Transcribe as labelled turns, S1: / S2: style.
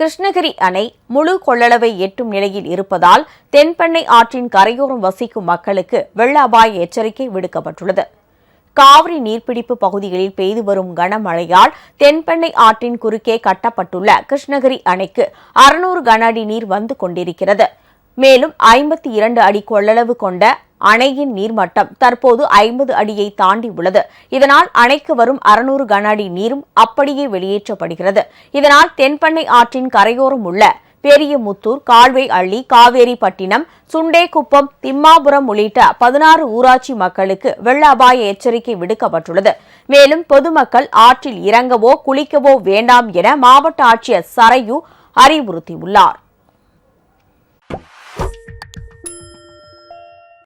S1: கிருஷ்ணகிரி அணை முழு கொள்ளளவை எட்டும் நிலையில் இருப்பதால் தென்பெண்ணை ஆற்றின் கரையோரம் வசிக்கும் மக்களுக்கு வெள்ள அபாய எச்சரிக்கை விடுக்கப்பட்டுள்ளது. காவிரி நீர்பிடிப்பு பகுதிகளில் பெய்து வரும் கனமழையால் தென்பெண்ணை ஆற்றின் குறுக்கே கட்டப்பட்டுள்ள கிருஷ்ணகிரி அணைக்கு 600 கன அடி நீர் வந்து கொண்டிருக்கிறது. மேலும் 52 அடி கொள்ளளவு கொண்ட அணையின் நீர்மட்டம் தற்போது 50 அடியை தாண்டி உள்ளது. இதனால் அணைக்கு வரும் 600 கன அடி நீரும் அப்படியே வெளியேற்றப்படுகிறது. இதனால் தென்பெண்ணை ஆற்றின் கரையோரம் உள்ள பெரியமுத்தூர், கால்வை அள்ளி, காவேரிப்பட்டினம், சுண்டேக்குப்பம், திம்மாபுரம் உள்ளிட்ட 16 ஊராட்சி மக்களுக்கு வெள்ள அபாய எச்சரிக்கை விடுக்கப்பட்டுள்ளது. மேலும் பொதுமக்கள் ஆற்றில் இறங்கவோ குளிக்கவோ வேண்டாம் என மாவட்ட ஆட்சியர் சரையு அறிவுறுத்தியுள்ளார்.